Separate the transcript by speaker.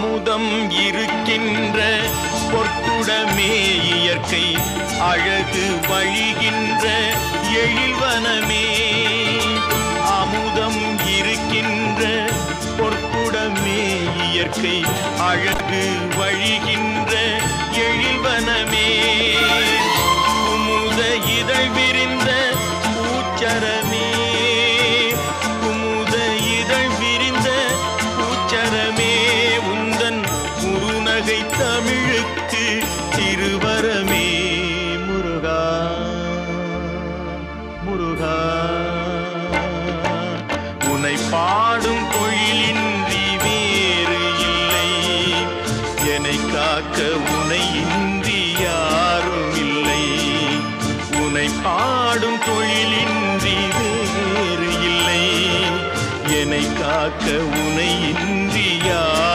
Speaker 1: அமுதம் இருக்கின்ற பொற்குடமே இயற்கை அழகு வழிகின்ற எழில்வனமே. அமுதம் இருக்கின்ற பொற்குடமே இயற்கை அழகு வழிகின்ற எழில்வனமே. குமுத இதழ் விரிந்த பூச்சரமே, குமுத இதழ் விரிந்த பூச்சரமே. உந்தன் குறுநகை தமிழுக்கு திருவரமே. முருகா முருகா, உனை பாடும் தொழிலின்றி வேறு இல்லை. என்னை காக்க உனை இன்றி யாரும் இல்லை. உனை பாடும் தொழிலின்றி வேறு இல்லை. என்னை காக்க உனை இன்றி யாரும்